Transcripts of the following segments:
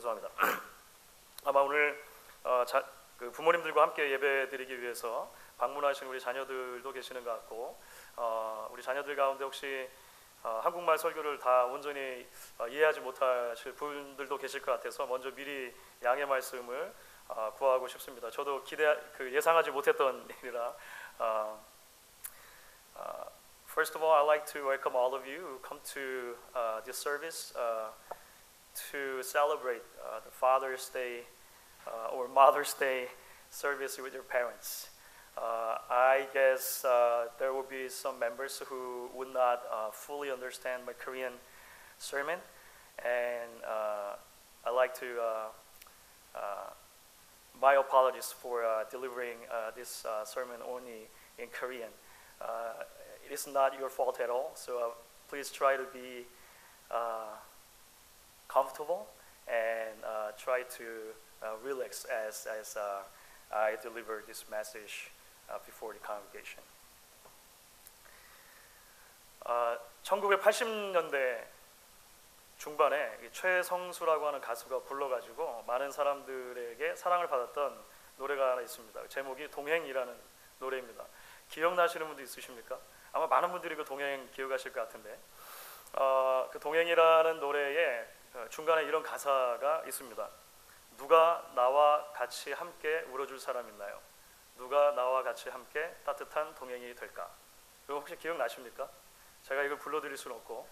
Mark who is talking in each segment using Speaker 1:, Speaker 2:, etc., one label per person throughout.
Speaker 1: 죄송합니다. 아마 오늘 그 부모님들과 함께 예배드리기 위해서 방문하신 우리 자녀들도 계시는 것 같고, 우리 자녀들 가운데 혹시 한국말 설교를 다 온전히 이해하지 못하실 분들도 계실 것 같아서 먼저 미리 양해 말씀을 구하고 싶습니다. 저도 예상하지 못했던 일이라. First of all, I'd like to welcome all of you who come to this service to celebrate the Father's Day or Mother's Day service with your parents. I guess there will be some members who would not fully understand my Korean sermon, and I'd like to my apologies for delivering this sermon only in Korean. It is not your fault at all, so please try to be comfortable and try to relax as I deliver this message before the congregation. 1980년대 중반에 최성수라고 하는 가수가 불러가지고 많은 사람들에게 사랑을 받았던 노래가 하나 있습니다. 제목이 동행이라는 노래입니다. 기억나시는 분도 있으십니까? 아마 많은 분들이 그 동행 기억하실 것 같은데, 그 동행이라는 노래에 중간에 이런 가사가 있습니다. 누가 나와 같이 함께 울어줄 사람 있나요? 누가 나와 같이 함께 따뜻한 동행이 될까? 이거 혹시 기억나십니까? 제가 이걸 불러드릴 수는 없고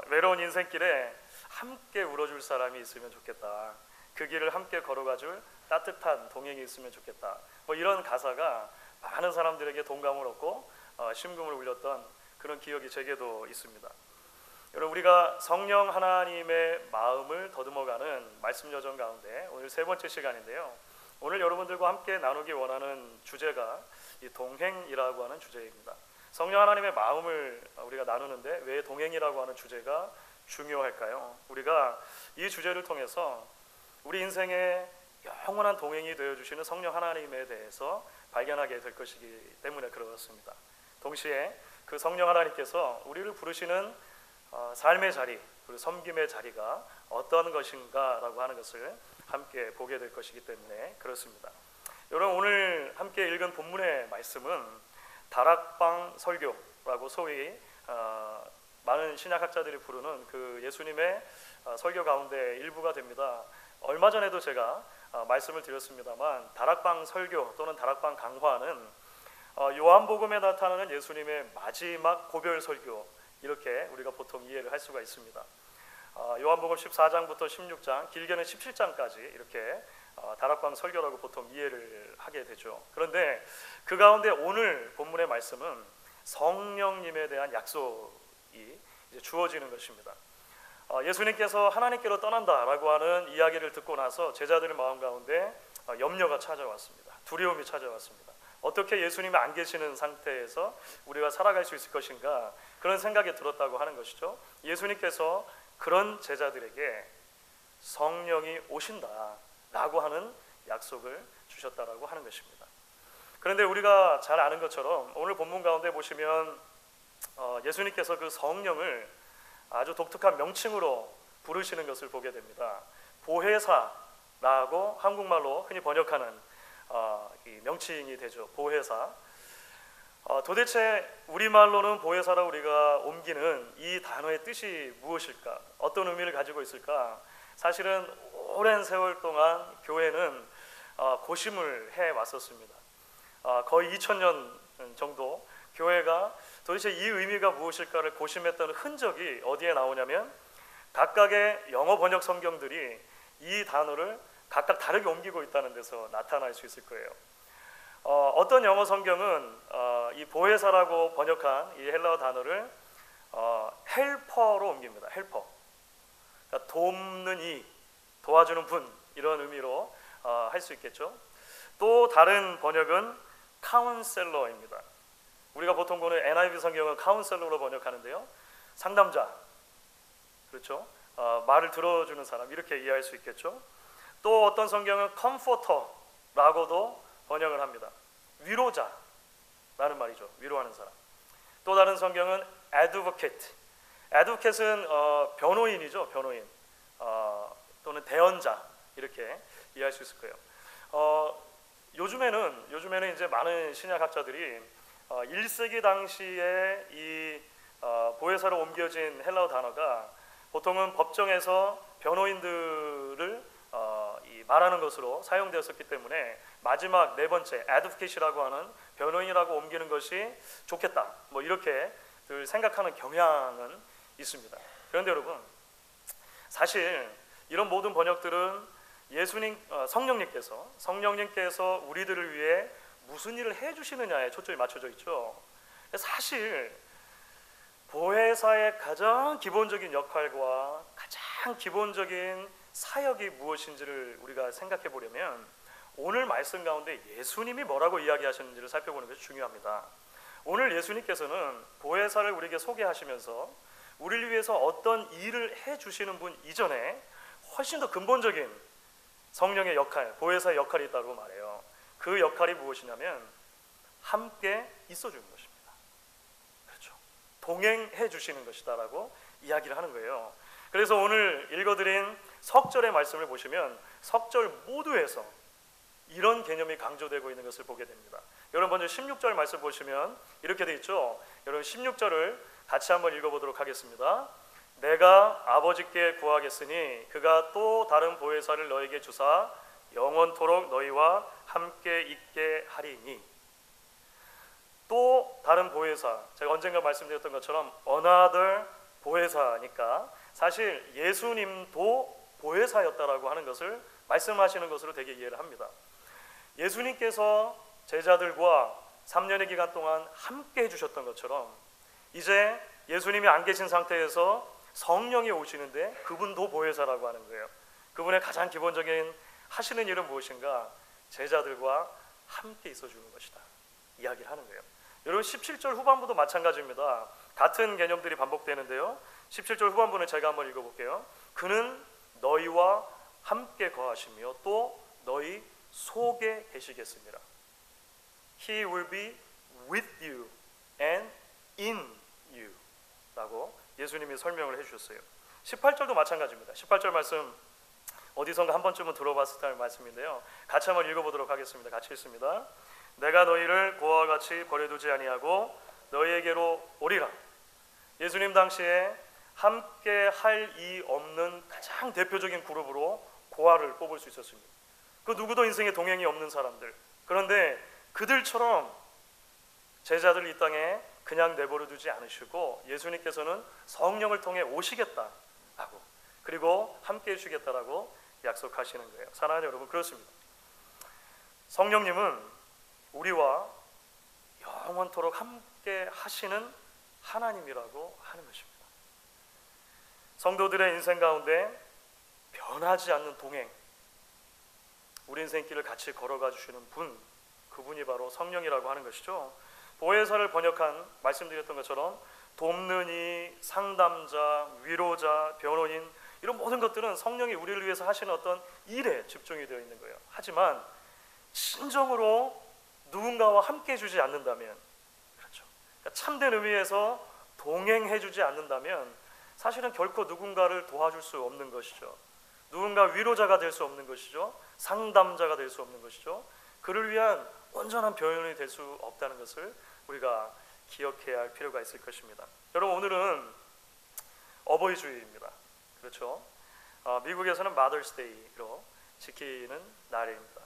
Speaker 1: 외로운 인생길에 함께 울어줄 사람이 있으면 좋겠다. 그 길을 함께 걸어가줄 따뜻한 동행이 있으면 좋겠다. 뭐 이런 가사가 많은 사람들에게 동감을 얻고 심금을 울렸던 그런 기억이 제게도 있습니다. 여러분, 우리가 성령 하나님의 마음을 더듬어가는 말씀 여정 가운데 오늘 세 번째 시간인데요. 오늘 여러분들과 함께 나누기 원하는 주제가 이 동행이라고 하는 주제입니다. 성령 하나님의 마음을 우리가 나누는데 왜 동행이라고 하는 주제가 중요할까요? 우리가 이 주제를 통해서 우리 인생의 영원한 동행이 되어주시는 성령 하나님에 대해서 발견하게 될 것이기 때문에 그렇습니다. 동시에 그 성령 하나님께서 우리를 부르시는 삶의 자리, 그리고 섬김의 자리가 어떤 것인가 라고 하는 것을 함께 보게 될 것이기 때문에 그렇습니다. 여러분, 오늘 함께 읽은 본문의 말씀은 다락방 설교라고 소위 많은 신약학자들이 부르는 그 예수님의 설교 가운데 일부가 됩니다. 얼마 전에도 제가 말씀을 드렸습니다만 다락방 설교 또는 다락방 강화는 요한복음에 나타나는 예수님의 마지막 고별 설교, 이렇게 우리가 보통 이해를 할 수가 있습니다. 요한복음 14장부터 16장, 길게는 17장까지 이렇게 다락방 설교라고 보통 이해를 하게 되죠. 그런데 그 가운데 오늘 본문의 말씀은 성령님에 대한 약속이 이제 주어지는 것입니다. 예수님께서 하나님께로 떠난다라고 하는 이야기를 듣고 나서 제자들의 마음 가운데 염려가 찾아왔습니다. 두려움이 찾아왔습니다. 어떻게 예수님이 안 계시는 상태에서 우리가 살아갈 수 있을 것인가, 그런 생각이 들었다고 하는 것이죠. 예수님께서 그런 제자들에게 성령이 오신다라고 하는 약속을 주셨다라고 하는 것입니다. 그런데 우리가 잘 아는 것처럼 오늘 본문 가운데 보시면 예수님께서 그 성령을 아주 독특한 명칭으로 부르시는 것을 보게 됩니다. 보혜사라고 한국말로 흔히 번역하는 이 명칭이 되죠. 보혜사. 도대체 우리말로는 보혜사라 우리가 옮기는 이 단어의 뜻이 무엇일까? 어떤 의미를 가지고 있을까? 사실은 오랜 세월 동안 교회는 고심을 해왔었습니다. 거의 2000년 정도 교회가 도대체 이 의미가 무엇일까를 고심했던 흔적이 어디에 나오냐면 각각의 영어 번역 성경들이 이 단어를 각각 다르게 옮기고 있다는 데서 나타날 수 있을 거예요. 어떤 영어 성경은 이 보혜사라고 번역한 이 헬라어 단어를 헬퍼로 옮깁니다. 헬퍼. 그러니까 돕는 이, 도와주는 분, 이런 의미로 할 수 있겠죠. 또 다른 번역은 카운셀러입니다. 우리가 보통 보는 NIV 성경은 카운셀러로 번역하는데요. 상담자, 그렇죠? 말을 들어주는 사람, 이렇게 이해할 수 있겠죠. 또 어떤 성경은 컴포터라고도 번역을 합니다. 위로자라는 말이죠. 위로하는 사람. 또 다른 성경은 advocate, 애드보켓은 변호인이죠, 변호인 또는 대언자 이렇게 이해할 수 있을 거예요. 요즘에는 이제 많은 신약학자들이 1세기 당시에 이 보혜사로 옮겨진 헬라어 단어가 보통은 법정에서 변호인들을 말하는 것으로 사용되었었기 때문에 마지막 네 번째 advocate이라고 하는 변호인이라고 옮기는 것이 좋겠다, 뭐 이렇게 생각하는 경향은 있습니다. 그런데 여러분, 사실 이런 모든 번역들은 예수님, 성령님께서 우리들을 위해 무슨 일을 해주시느냐에 초점이 맞춰져 있죠. 사실 보혜사의 가장 기본적인 역할과 가장 기본적인 사역이 무엇인지를 우리가 생각해 보려면 오늘 말씀 가운데 예수님이 뭐라고 이야기하셨는지를 살펴보는 것이 중요합니다. 오늘 예수님께서는 보혜사를 우리에게 소개하시면서 우리를 위해서 어떤 일을 해주시는 분 이전에 훨씬 더 근본적인 성령의 역할, 보혜사의 역할이 있다고 말해요. 그 역할이 무엇이냐면 함께 있어주는 것입니다. 그렇죠. 동행해 주시는 것이다라고 이야기를 하는 거예요. 그래서 오늘 읽어드린 석절의 말씀을 보시면 석절 모두에서 이런 개념이 강조되고 있는 것을 보게 됩니다. 여러분 먼저 16절 말씀 보시면 이렇게 돼 있죠. 여러분 16절을 같이 한번 읽어보도록 하겠습니다. 내가 아버지께 구하겠으니 그가 또 다른 보혜사를 너에게 주사 영원토록 너희와 함께 있게 하리니. 또 다른 보혜사, 제가 언젠가 말씀드렸던 것처럼 another 보혜사니까 사실 예수님도 보혜사였다라고 하는 것을 말씀하시는 것으로 되게 이해를 합니다. 예수님께서 제자들과 3년의 기간 동안 함께 해주셨던 것처럼 이제 예수님이 안 계신 상태에서 성령이 오시는데 그분도 보혜사라고 하는 거예요. 그분의 가장 기본적인 하시는 일은 무엇인가? 제자들과 함께 있어주는 것이다 이야기를 하는 거예요. 여러분 17절 후반부도 마찬가지입니다. 같은 개념들이 반복되는데요. 17절 후반부는 제가 한번 읽어볼게요. 그는 너희와 함께 거하시며 또 너희 속에 계시겠습니다. He will be with you and in you 라고 예수님이 설명을 해주셨어요. 18절도 마찬가지입니다. 18절 말씀 어디선가 한 번쯤은 들어봤을 때 말씀인데요. 같이 한번 읽어보도록 하겠습니다. 같이 읽습니다. 내가 너희를 고아와 같이 버려두지 아니하고 너희에게로 오리라. 예수님 당시에 함께 할 이 없는 가장 대표적인 그룹으로 고아를 뽑을 수 있었습니다. 그 누구도 인생에 동행이 없는 사람들. 그런데 그들처럼 제자들 이 땅에 그냥 내버려 두지 않으시고 예수님께서는 성령을 통해 오시겠다라고 그리고 함께 해주시겠다라고 약속하시는 거예요. 사랑하는 여러분, 그렇습니다. 성령님은 우리와 영원토록 함께 하시는 하나님이라고 하는 것입니다. 성도들의 인생 가운데 변하지 않는 동행, 우리 인생길을 같이 걸어가 주시는 분, 그분이 바로 성령이라고 하는 것이죠. 보혜사를 번역한 말씀드렸던 것처럼 돕는 이, 상담자, 위로자, 변호인 이런 모든 것들은 성령이 우리를 위해서 하시는 어떤 일에 집중이 되어 있는 거예요. 하지만 진정으로 누군가와 함께 해주지 않는다면, 그렇죠. 그러니까 참된 의미에서 동행해주지 않는다면 사실은 결코 누군가를 도와줄 수 없는 것이죠. 누군가 위로자가 될 수 없는 것이죠. 상담자가 될 수 없는 것이죠. 그를 위한 온전한 변호인이 될 수 없다는 것을 우리가 기억해야 할 필요가 있을 것입니다. 여러분, 오늘은 어버이 주일입니다. 그렇죠? 미국에서는 Mother's Day로 지키는 날입니다.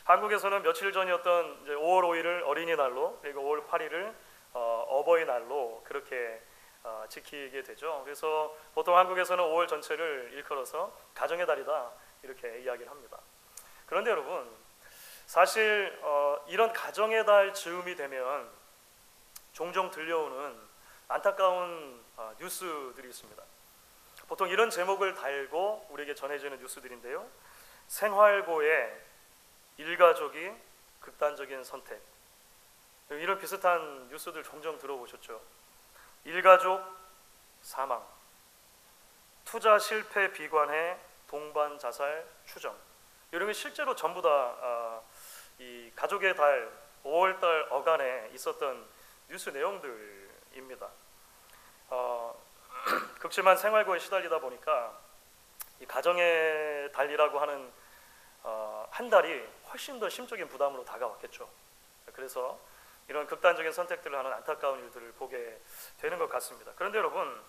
Speaker 1: 한국에서는 며칠 전이었던 이제 5월 5일을 어린이날로, 그리고 5월 8일을 어버이날로 그렇게 지키게 되죠. 그래서 보통 한국에서는 5월 전체를 일컬어서 가정의 달이다 이렇게 이야기를 합니다. 그런데 여러분, 사실 이런 가정의 달 즈음이 되면 종종 들려오는 안타까운 뉴스들이 있습니다. 보통 이런 제목을 달고 우리에게 전해지는 뉴스들인데요. 생활고에 일가족이 극단적인 선택, 이런 비슷한 뉴스들 종종 들어보셨죠? 일가족 사망, 투자 실패 비관해 동반 자살 추정, 이런 게 실제로 전부 다 이 가족의 달 5월달 어간에 있었던 뉴스 내용들입니다. 극심한 생활고에 시달리다 보니까 이 가정의 달이라고 하는 한 달이 훨씬 더 심적인 부담으로 다가왔겠죠. 그래서 이런 극단적인 선택들을 하는 안타까운 일들을 보게 되는 것 같습니다. 그런데 여러분,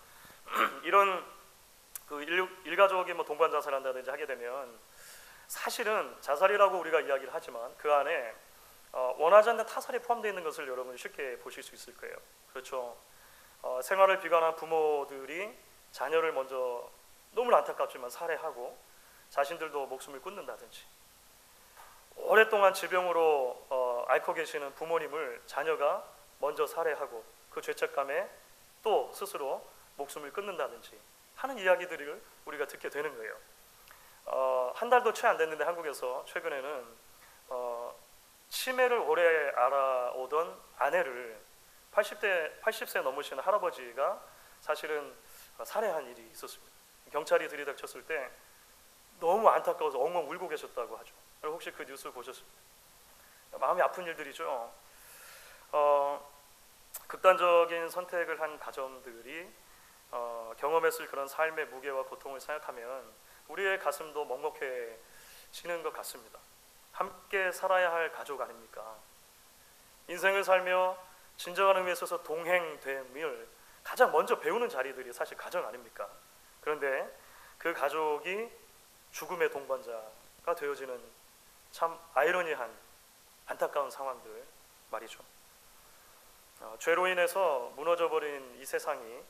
Speaker 1: 이런 그 일가족이 뭐 동반 자살한다든지 하게 되면 사실은 자살이라고 우리가 이야기를 하지만 그 안에 원하지 않는 타살이 포함되어 있는 것을 여러분이 쉽게 보실 수 있을 거예요. 그렇죠. 생활을 비관한 부모들이 자녀를 먼저 너무 안타깝지만 살해하고 자신들도 목숨을 끊는다든지, 오랫동안 질병으로 앓고 계시는 부모님을 자녀가 먼저 살해하고 그 죄책감에 또 스스로 목숨을 끊는다든지 하는 이야기들을 우리가 듣게 되는 거예요. 한 달도 채 안 됐는데 한국에서 최근에는 치매를 오래 알아오던 아내를 80세 넘으신 할아버지가 사실은 살해한 일이 있었습니다. 경찰이 들이닥쳤을 때 너무 안타까워서 엉엉 울고 계셨다고 하죠. 혹시 그 뉴스 보셨습니까? 마음이 아픈 일들이죠. 극단적인 선택을 한 가정들이 경험했을 그런 삶의 무게와 고통을 생각하면 우리의 가슴도 먹먹해지는 것 같습니다. 함께 살아야 할 가족 아닙니까? 인생을 살며 진정한 의미에 있어서 동행됨을 가장 먼저 배우는 자리들이 사실 가정 아닙니까? 그런데 그 가족이 죽음의 동반자가 되어지는 참 아이러니한 안타까운 상황들 말이죠. 죄로 인해서 무너져버린 이 세상이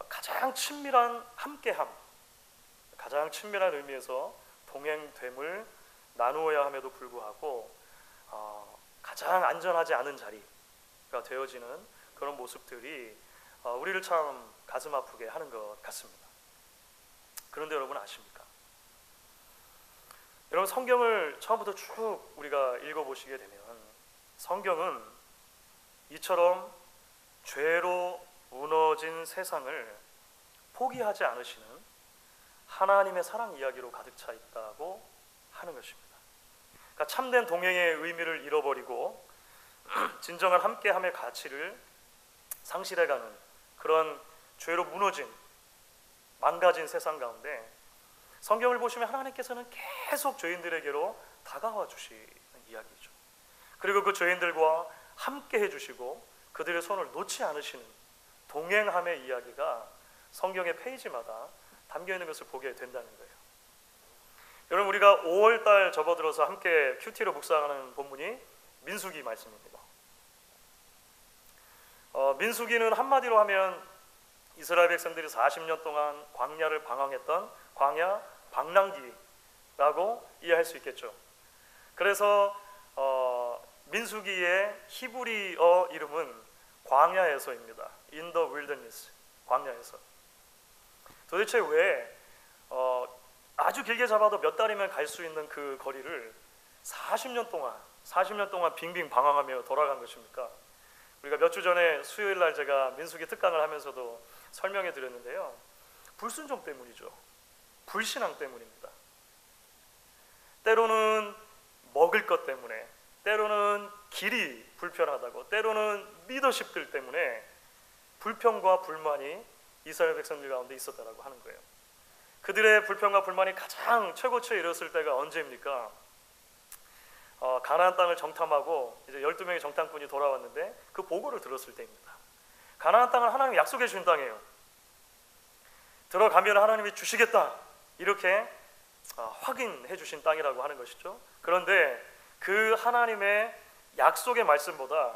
Speaker 1: 가장 친밀한 함께함, 가장 친밀한 의미에서 동행됨을 나누어야 함에도 불구하고 가장 안전하지 않은 자리가 되어지는 그런 모습들이 우리를 참 가슴 아프게 하는 것 같습니다. 그런데 여러분 아십니까? 여러분, 성경을 처음부터 쭉 우리가 읽어보시게 되면 성경은 이처럼 죄로 무너진 세상을 포기하지 않으시는 하나님의 사랑 이야기로 가득 차 있다고 하는 것입니다. 그러니까 참된 동행의 의미를 잃어버리고 진정한 함께함의 가치를 상실해가는 그런 죄로 무너진 망가진 세상 가운데 성경을 보시면 하나님께서는 계속 죄인들에게로 다가와 주시는 이야기죠. 그리고 그 죄인들과 함께 해주시고 그들의 손을 놓지 않으시는 동행함의 이야기가 성경의 페이지마다 담겨있는 것을 보게 된다는 거예요. 여러분, 우리가 5월달 접어들어서 함께 큐티로 묵상하는 본문이 민수기 말씀입니다. 민수기는 한마디로 하면 이스라엘 백성들이 40년 동안 광야를 방황했던 광야 방랑기라고 이해할 수 있겠죠. 그래서 민수기의 히브리어 이름은 광야에서입니다. In the wilderness, 광야에서. 도대체 왜 아주 길게 잡아도 몇 달이면 갈 수 있는 그 거리를 40년 동안 빙빙 방황하며 돌아간 것입니까? 우리가 몇 주 전에 수요일 날 제가 민수기 특강을 하면서도 설명해 드렸는데요. 불순종 때문이죠. 불신앙 때문입니다. 때로는 먹을 것 때문에, 때로는 길이 불편하다고, 때로는 리더십들 때문에 불평과 불만이 이스라엘 백성들 가운데 있었다라고 하는 거예요. 그들의 불평과 불만이 가장 최고치에 이르렀을 때가 언제입니까? 가나안 땅을 정탐하고 이제 12명의 정탐꾼이 돌아왔는데 그 보고를 들었을 때입니다. 가나안 땅은 하나님이 약속해 주신 땅이에요. 들어가면 하나님이 주시겠다, 이렇게 확인해 주신 땅이라고 하는 것이죠. 그런데 그 하나님의 약속의 말씀보다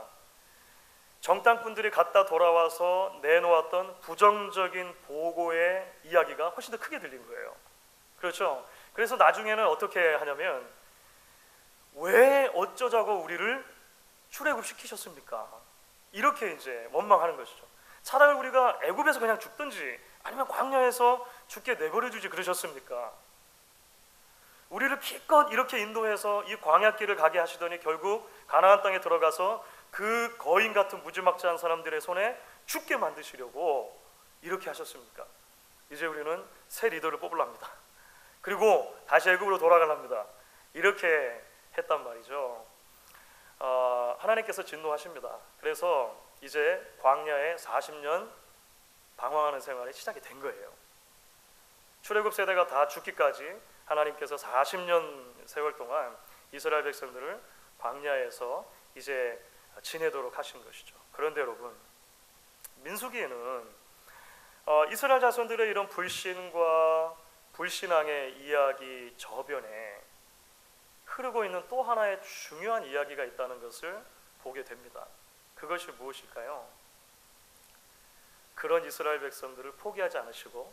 Speaker 1: 정탐꾼들이 갔다 돌아와서 내놓았던 부정적인 보고의 이야기가 훨씬 더 크게 들린 거예요. 그렇죠? 그래서 나중에는 어떻게 하냐면, 왜 어쩌자고 우리를 출애굽시키셨습니까? 이렇게 이제 원망하는 것이죠. 차라리 우리가 애굽에서 그냥 죽든지 아니면 광야에서 죽게 내버려 주지 그러셨습니까? 우리를 기껏 이렇게 인도해서 이 광야길을 가게 하시더니 결국 가나안 땅에 들어가서 그 거인 같은 무지막지한 사람들의 손에 죽게 만드시려고 이렇게 하셨습니까? 이제 우리는 새 리더를 뽑으랍니다. 그리고 다시 애굽으로 돌아가랍니다. 이렇게 했단 말이죠. 하나님께서 진노하십니다. 그래서 이제 광야에 40년 방황하는 생활이 시작이 된 거예요. 출애굽 세대가 다 죽기까지 하나님께서 40년 세월 동안 이스라엘 백성들을 광야에서 이제 지내도록 하신 것이죠. 그런데 여러분, 민수기에는 이스라엘 자손들의 이런 불신과 불신앙의 이야기 저변에 흐르고 있는 또 하나의 중요한 이야기가 있다는 것을 보게 됩니다. 그것이 무엇일까요? 그런 이스라엘 백성들을 포기하지 않으시고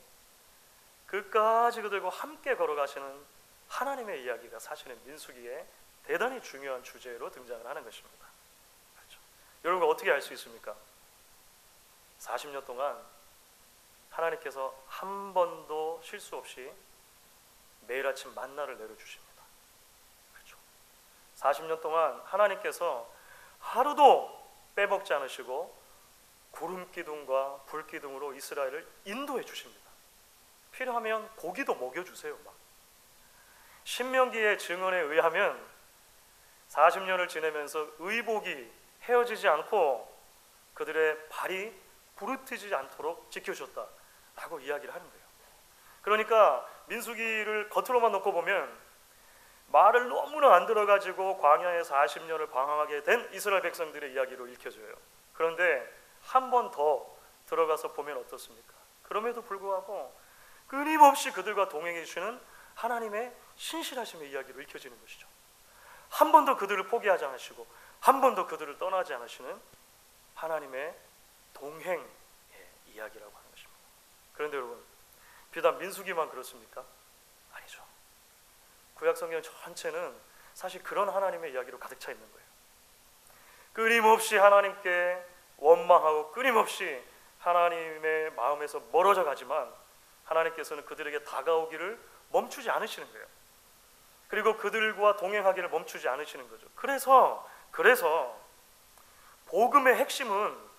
Speaker 1: 끝까지 그들과 함께 걸어가시는 하나님의 이야기가 사실은 민수기에 대단히 중요한 주제로 등장을 하는 것입니다. 그렇죠? 여러분, 어떻게 알 수 있습니까? 40년 동안 하나님께서 한 번도 실수 없이 매일 아침 만나를 내려주십니다. 그렇죠? 40년 동안 하나님께서 하루도 빼먹지 않으시고 구름 기둥과 불 기둥으로 이스라엘을 인도해 주십니다. 필요하면 고기도 먹여주세요. 막. 신명기의 증언에 의하면 40년을 지내면서 의복이 헤어지지 않고 그들의 발이 부르트지 않도록 지켜주셨다라고 이야기를 하는 거예요. 그러니까 민수기를 겉으로만 놓고 보면 말을 너무나 안 들어가지고 광야에 40년을 방황하게 된 이스라엘 백성들의 이야기로 읽혀져요. 그런데 한 번 더 들어가서 보면 어떻습니까? 그럼에도 불구하고 끊임없이 그들과 동행해 주시는 하나님의 신실하심의 이야기로 읽혀지는 것이죠. 한 번도 그들을 포기하지 않으시고 한 번도 그들을 떠나지 않으시는 하나님의 동행의 이야기라고 하는 것입니다. 그런데 여러분, 비단 민수기만 그렇습니까? 아니죠. 구약성경 전체는 사실 그런 하나님의 이야기로 가득 차 있는 거예요. 끊임없이 하나님께 원망하고 끊임없이 하나님의 마음에서 멀어져 가지만 하나님께서는 그들에게 다가오기를 멈추지 않으시는 거예요. 그리고 그들과 동행하기를 멈추지 않으시는 거죠. 그래서 복음의 핵심은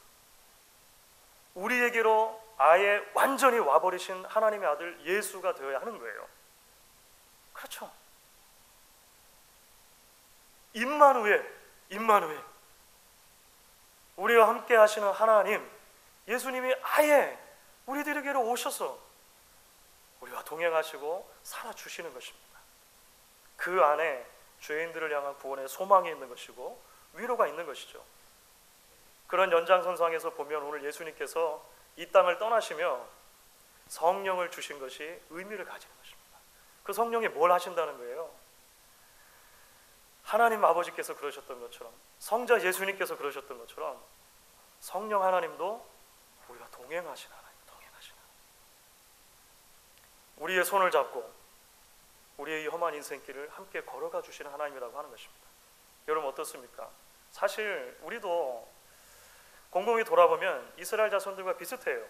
Speaker 1: 우리에게로 아예 완전히 와버리신 하나님의 아들 예수가 되어야 하는 거예요. 그렇죠. 임마누엘, 우리와 함께 하시는 하나님, 예수님이 아예 우리들에게로 오셔서 우리와 동행하시고 살아주시는 것입니다. 그 안에 죄인들을 향한 구원의 소망이 있는 것이고 위로가 있는 것이죠. 그런 연장선상에서 보면 오늘 예수님께서 이 땅을 떠나시며 성령을 주신 것이 의미를 가지는 것입니다. 그 성령이 뭘 하신다는 거예요? 하나님 아버지께서 그러셨던 것처럼, 성자 예수님께서 그러셨던 것처럼 성령 하나님도 우리와 동행하신 하나님, 우리의 손을 잡고 우리의 이 험한 인생길을 함께 걸어가 주시는 하나님이라고 하는 것입니다. 여러분 어떻습니까? 사실 우리도 곰곰이 돌아보면 이스라엘 자손들과 비슷해요.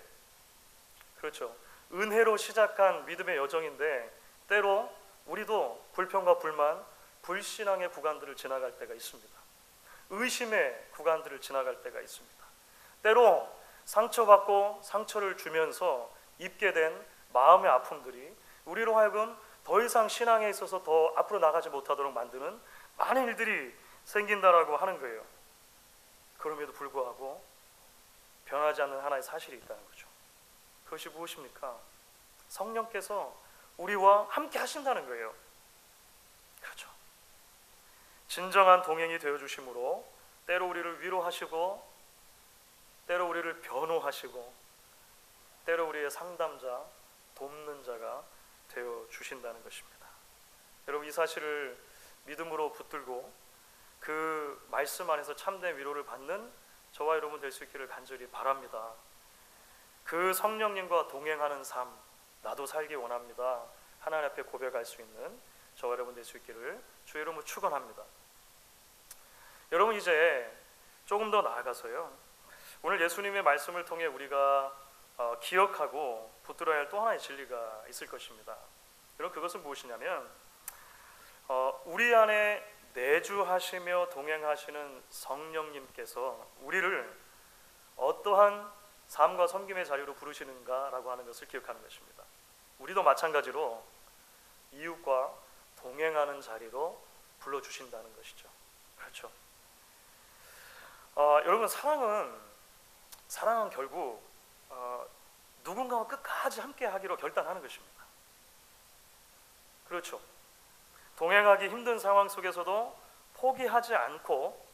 Speaker 1: 그렇죠. 은혜로 시작한 믿음의 여정인데 때로 우리도 불평과 불만, 불신앙의 구간들을 지나갈 때가 있습니다. 의심의 구간들을 지나갈 때가 있습니다. 때로 상처받고 상처를 주면서 입게 된 마음의 아픔들이 우리로 하여금 더 이상 신앙에 있어서 더 앞으로 나가지 못하도록 만드는 많은 일들이 생긴다라고 하는 거예요. 그럼에도 불구하고 변하지 않는 하나의 사실이 있다는 거죠. 그것이 무엇입니까? 성령께서 우리와 함께 하신다는 거예요. 그렇죠. 진정한 동행이 되어주심으로 때로 우리를 위로하시고 때로 우리를 변호하시고 때로 우리의 상담자, 돕는 자가 되어주신다는 것입니다. 여러분 이 사실을 믿음으로 붙들고 그 말씀 안에서 참된 위로를 받는 저와 여러분 될 수 있기를 간절히 바랍니다. 그 성령님과 동행하는 삶 나도 살기 원합니다. 하나님 앞에 고백할 수 있는 저와 여러분 될 수 있기를 주의 이름으로 축원합니다. 여러분 이제 조금 더 나아가서요, 오늘 예수님의 말씀을 통해 우리가 기억하고 붙들어야 할 또 하나의 진리가 있을 것입니다. 여러분 그것은 무엇이냐면 우리 안에 내주하시며 동행하시는 성령님께서 우리를 어떠한 삶과 섬김의 자리로 부르시는가라고 하는 것을 기억하는 것입니다. 우리도 마찬가지로 이웃과 동행하는 자리로 불러주신다는 것이죠. 그렇죠. 여러분 사랑은 결국 누군가와 끝까지 함께 하기로 결단하는 것입니다. 그렇죠. 동행하기 힘든 상황 속에서도 포기하지 않고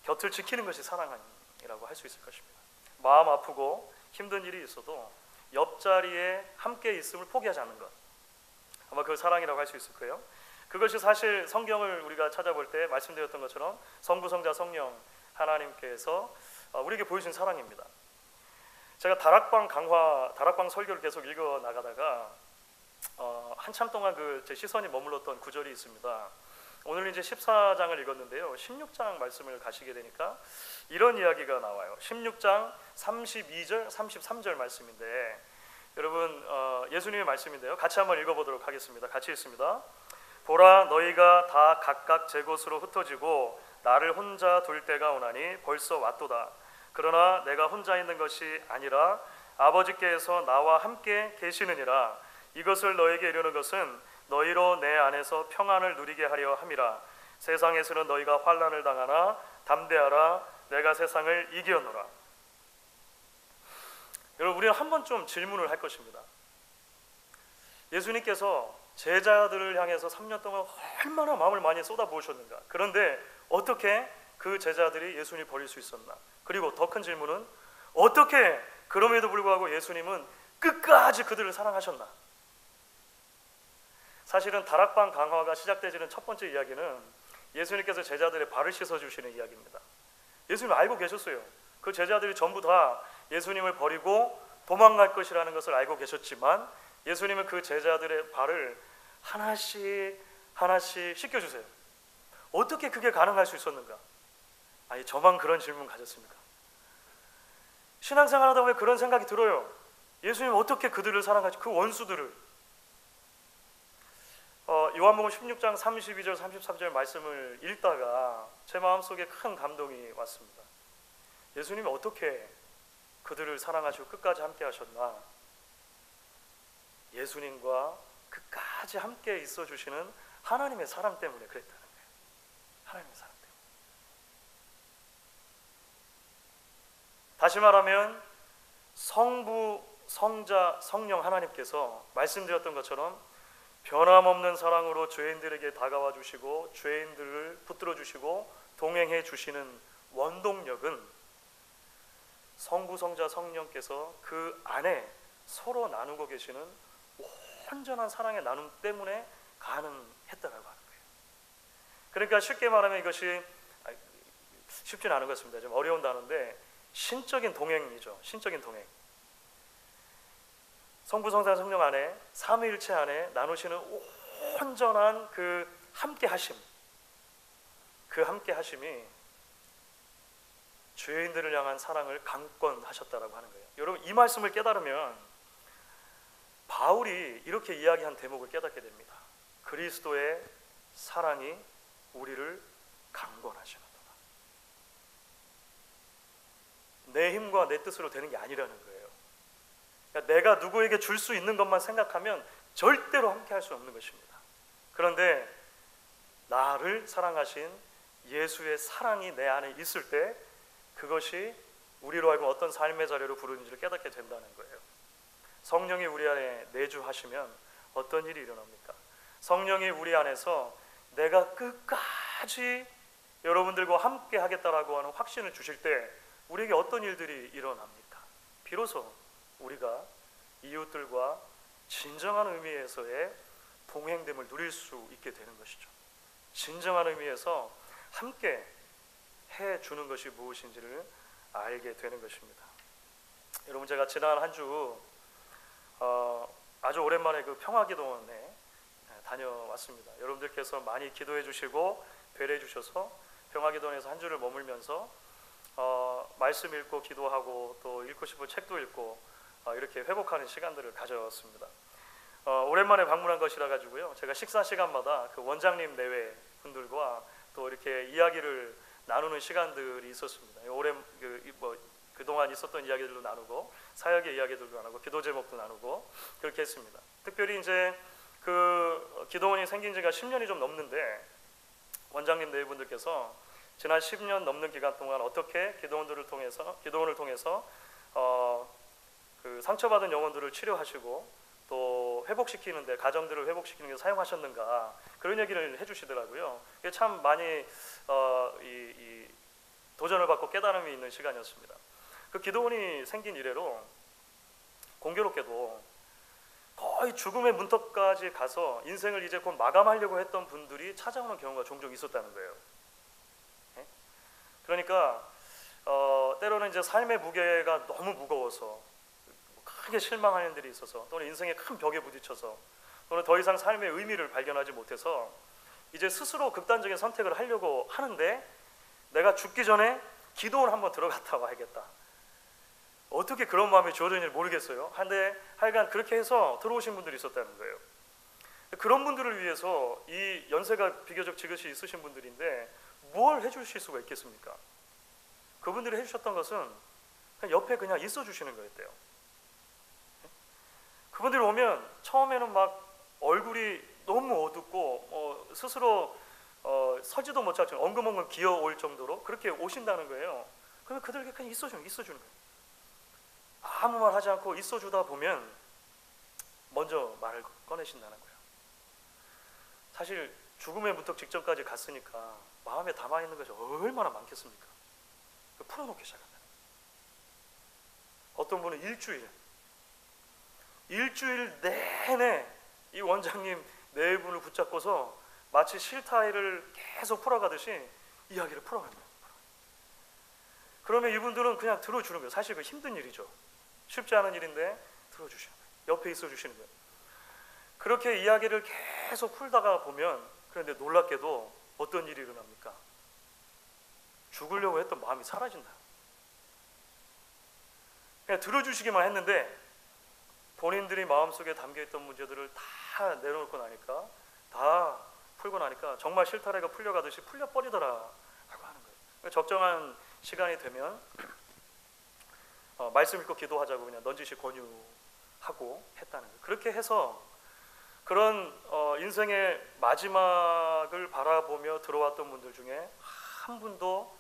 Speaker 1: 곁을 지키는 것이 사랑이라고 할 수 있을 것입니다. 마음 아프고 힘든 일이 있어도 옆자리에 함께 있음을 포기하지 않는 것, 아마 그 사랑이라고 할 수 있을 거예요. 그것이 사실 성경을 우리가 찾아볼 때 말씀드렸던 것처럼 성부, 성자, 성령 하나님께서 우리에게 보여주신 사랑입니다. 제가 다락방 설교를 계속 읽어 나가다가 한참 동안 제 시선이 머물렀던 구절이 있습니다. 오늘 이제 14장을 읽었는데요, 16장 말씀을 가시게 되니까 이런 이야기가 나와요. 16장 32절 33절 말씀인데, 여러분 예수님의 말씀인데요, 같이 한번 읽어보도록 하겠습니다. 같이 읽습니다. 보라, 너희가 다 각각 제 곳으로 흩어지고 나를 혼자 둘 때가 오나니 벌써 왔도다. 그러나 내가 혼자 있는 것이 아니라 아버지께서 나와 함께 계시느니라. 이것을 너에게 이르는 것은 너희로 내 안에서 평안을 누리게 하려 함이라. 세상에서는 너희가 환난을 당하나 담대하라, 내가 세상을 이기었노라. 여러분, 우리는 한번 좀 질문을 할 것입니다. 예수님께서 제자들을 향해서 3년 동안 얼마나 마음을 많이 쏟아부으셨는가. 그런데 어떻게 그 제자들이 예수님을 버릴 수 있었나. 그리고 더 큰 질문은 어떻게 그럼에도 불구하고 예수님은 끝까지 그들을 사랑하셨나. 사실은 다락방 강화가 시작되지는 첫 번째 이야기는 예수님께서 제자들의 발을 씻어주시는 이야기입니다. 예수님 알고 계셨어요. 그 제자들이 전부 다 예수님을 버리고 도망갈 것이라는 것을 알고 계셨지만 예수님은 그 제자들의 발을 하나씩 하나씩 씻겨주세요. 어떻게 그게 가능할 수 있었는가? 아니, 저만 그런 질문 가졌습니까? 신앙생활 하다 보면 그런 생각이 들어요. 예수님 어떻게 그들을 사랑하지? 그 원수들을. 요한복음 16장 32절 33절 말씀을 읽다가 제 마음속에 큰 감동이 왔습니다. 예수님이 어떻게 그들을 사랑하시고 끝까지 함께 하셨나? 예수님과 끝까지 함께 있어 주시는 하나님의 사랑 때문에 그랬다는 거예요. 하나님의 사랑 때문에. 다시 말하면 성부, 성자, 성령 하나님께서 말씀드렸던 것처럼 변함없는 사랑으로 죄인들에게 다가와 주시고 죄인들을 붙들어 주시고 동행해 주시는 원동력은 성부, 성자, 성령께서 그 안에 서로 나누고 계시는 온전한 사랑의 나눔 때문에 가능했다라고 하는 거예요. 그러니까 쉽게 말하면 이것이 쉽지는 않은 것 같습니다. 좀 어려운 단어인데 신적인 동행이죠. 신적인 동행. 성부, 성자, 성령 안에 삼위일체 안에 나누시는 온전한 그 함께하심, 그 함께하심이 죄인들을 향한 사랑을 강권하셨다라고 하는 거예요. 여러분, 이 말씀을 깨달으면 바울이 이렇게 이야기한 대목을 깨닫게 됩니다. 그리스도의 사랑이 우리를 강권하시는도다. 내 힘과 내 뜻으로 되는 게 아니라는 거예요. 그러니까 내가 누구에게 줄 수 있는 것만 생각하면 절대로 함께 할 수 없는 것입니다. 그런데 나를 사랑하신 예수의 사랑이 내 안에 있을 때 그것이 우리로 하여금 어떤 삶의 자리로 부르는지를 깨닫게 된다는 거예요. 성령이 우리 안에 내주하시면 어떤 일이 일어납니까? 성령이 우리 안에서 내가 끝까지 여러분들과 함께 하겠다라고 하는 확신을 주실 때 우리에게 어떤 일들이 일어납니까? 비로소 우리가 이웃들과 진정한 의미에서의 동행됨을 누릴 수 있게 되는 것이죠. 진정한 의미에서 함께 해주는 것이 무엇인지를 알게 되는 것입니다. 여러분, 제가 지난 한 주 아주 오랜만에 그 평화기도원에 다녀왔습니다. 여러분들께서 많이 기도해 주시고 배려해 주셔서 평화기도원에서 한 주를 머물면서 말씀 읽고 기도하고 또 읽고 싶은 책도 읽고 이렇게 회복하는 시간들을 가졌습니다. 오랜만에 방문한 것이라 가지고요, 제가 식사 시간마다 그 원장님 내외 분들과 또 이렇게 이야기를 나누는 시간들이 있었습니다. 그동안 있었던 이야기들도 나누고 사역의 이야기들도 나누고 기도 제목도 나누고 그렇게 했습니다. 특별히 이제 그 기도원이 생긴 지가 10년이 좀 넘는데 원장님 내분들께서 지난 10년 넘는 기간 동안 어떻게 기도원을 통해서 그 상처받은 영혼들을 치료하시고 또 회복시키는데, 가정들을 회복시키는 데 사용하셨는가, 그런 얘기를 해주시더라고요. 이게 참 많이 이 도전을 받고 깨달음이 있는 시간이었습니다. 그 기도원이 생긴 이래로 공교롭게도 거의 죽음의 문턱까지 가서 인생을 이제 곧 마감하려고 했던 분들이 찾아오는 경우가 종종 있었다는 거예요. 네? 그러니까 때로는 이제 삶의 무게가 너무 무거워서 크게 실망하는 일이 있어서, 또는 인생의 큰 벽에 부딪혀서, 또는 더 이상 삶의 의미를 발견하지 못해서 이제 스스로 극단적인 선택을 하려고 하는데, 내가 죽기 전에 기도를 한번 들어갔다 와야겠다. 어떻게 그런 마음이 주어졌는지 모르겠어요. 한데 하여간 그렇게 해서 들어오신 분들이 있었다는 거예요. 그런 분들을 위해서, 이 연세가 비교적 지긋이 있으신 분들인데 뭘 해주실 수가 있겠습니까? 그분들이 해주셨던 것은 그냥 옆에 그냥 있어 주시는 거였대요. 그분들이 오면 처음에는 막 얼굴이 너무 어둡고 스스로 서지도 못할 정도로 엉금엉금 기어올 정도로 그렇게 오신다는 거예요. 그러면 그들에게 그냥 있어주는 거예요. 아무 말 하지 않고 있어주다 보면 먼저 말을 꺼내신다는 거예요. 사실 죽음의 문턱 직전까지 갔으니까 마음에 담아있는 것이 얼마나 많겠습니까? 풀어놓기 시작한다. 어떤 분은 일주일 내내 이 원장님 네 분을 붙잡고서 마치 실타래를 계속 풀어가듯이 이야기를 풀어가는 거예요. 그러면 이분들은 그냥 들어주는 거예요. 사실 그 힘든 일이죠. 쉽지 않은 일인데 들어주시는 거예요. 옆에 있어 주시는 거예요. 그렇게 이야기를 계속 풀다가 보면, 그런데 놀랍게도 어떤 일이 일어납니까? 죽으려고 했던 마음이 사라진다. 그냥 들어주시기만 했는데 본인들이 마음속에 담겨있던 문제들을 다 내려놓고 나니까, 다 풀고 나니까 정말 실타래가 풀려가듯이 풀려버리더라 라고 하는 거예요. 적정한 시간이 되면 말씀 읽고 기도하자고 그냥 넌지시 권유하고 했다는 거예요. 그렇게 해서 그런 인생의 마지막을 바라보며 들어왔던 분들 중에 한 분도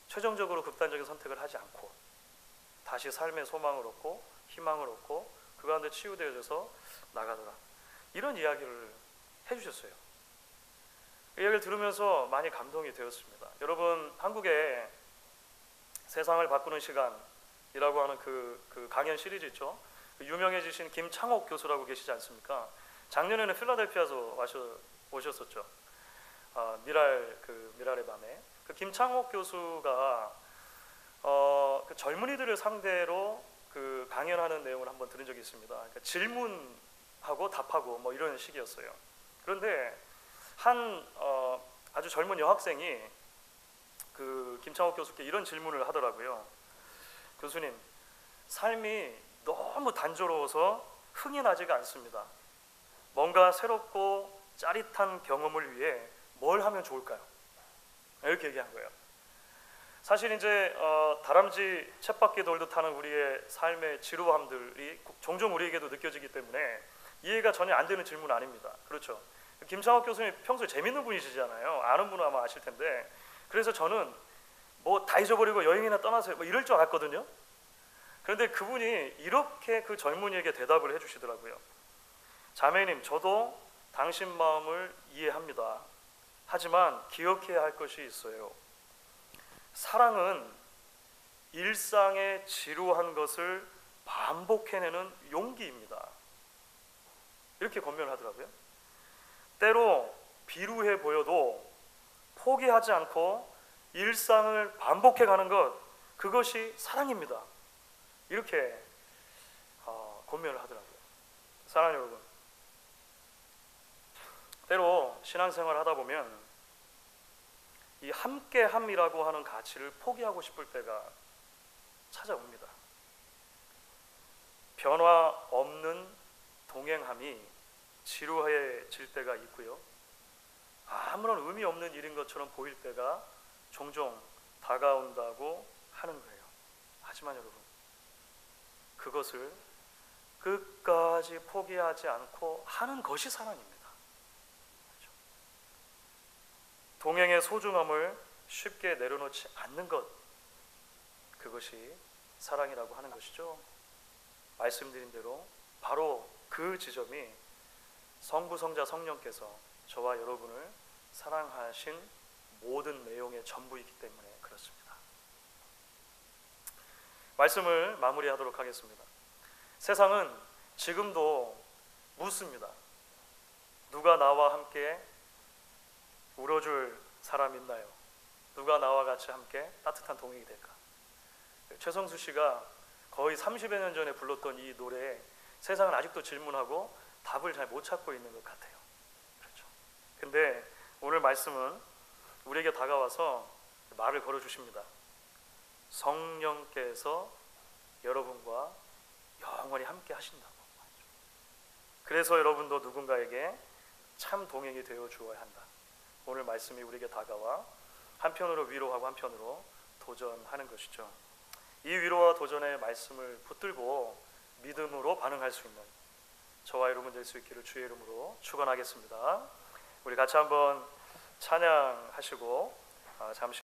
Speaker 1: 최종적으로 극단적인 선택을 하지 않고 다시 삶의 소망을 얻고 희망을 얻고 그 가운데 치유되어져서 나가더라, 이런 이야기를 해주셨어요. 그 이야기를 들으면서 많이 감동이 되었습니다. 여러분, 한국에 세상을 바꾸는 시간이라고 하는 그 강연 시리즈 있죠. 유명해지신 김창옥 교수라고 계시지 않습니까? 작년에는 필라델피아에서 오셨었죠. 미랄의 밤에 그 김창옥 교수가 그 젊은이들을 상대로 그 강연하는 내용을 한번 들은 적이 있습니다. 그러니까 질문하고 답하고 뭐 이런 식이었어요. 그런데 한 아주 젊은 여학생이 그 김창옥 교수께 이런 질문을 하더라고요. 교수님, 삶이 너무 단조로워서 흥이 나지가 않습니다. 뭔가 새롭고 짜릿한 경험을 위해 뭘 하면 좋을까요? 이렇게 얘기한 거예요. 사실 이제 다람쥐 쳇바퀴 돌듯 하는 우리의 삶의 지루함들이 종종 우리에게도 느껴지기 때문에 이해가 전혀 안 되는 질문은 아닙니다. 그렇죠? 김창옥 교수님 평소에 재밌는 분이시잖아요. 아는 분은 아마 아실 텐데, 그래서 저는 뭐 다 잊어버리고 여행이나 떠나세요 뭐 이럴 줄 알았거든요. 그런데 그분이 이렇게 그 젊은이에게 대답을 해주시더라고요. 자매님, 저도 당신 마음을 이해합니다. 하지만 기억해야 할 것이 있어요. 사랑은 일상의 지루한 것을 반복해내는 용기입니다. 이렇게 권면을 하더라고요. 때로 비루해 보여도 포기하지 않고 일상을 반복해가는 것, 그것이 사랑입니다. 이렇게 권면을 하더라고요. 사랑하는 여러분, 때로 신앙생활 하다 보면 이 함께함이라고 하는 가치를 포기하고 싶을 때가 찾아옵니다. 변화 없는 동행함이 지루해질 때가 있고요. 아무런 의미 없는 일인 것처럼 보일 때가 종종 다가온다고 하는 거예요. 하지만 여러분, 그것을 끝까지 포기하지 않고 하는 것이 사랑입니다. 그렇죠? 동행의 소중함을 쉽게 내려놓지 않는 것, 그것이 사랑이라고 하는 것이죠. 말씀드린 대로 바로 그 지점이 성부, 성자, 성령께서 저와 여러분을 사랑하신 모든 내용의 전부이기 때문에 그렇습니다. 말씀을 마무리하도록 하겠습니다. 세상은 지금도 묻습니다. 누가 나와 함께 울어줄 사람 있나요? 누가 나와 같이 함께 따뜻한 동행이 될까? 최성수 씨가 거의 30여 년 전에 불렀던 이 노래에 세상은 아직도 질문하고 답을 잘 못 찾고 있는 것 같아요. 그렇죠. 근데 오늘 말씀은 우리에게 다가와서 말을 걸어주십니다. 성령께서 여러분과 영원히 함께 하신다고. 그래서 여러분도 누군가에게 참 동행이 되어 주어야 한다. 오늘 말씀이 우리에게 다가와 한편으로 위로하고 한편으로 도전하는 것이죠. 이 위로와 도전의 말씀을 붙들고 믿음으로 반응할 수 있는 저와 여러분 될 수 있기를 주의 이름으로 축원하겠습니다. 우리 같이 한번 찬양하시고 잠시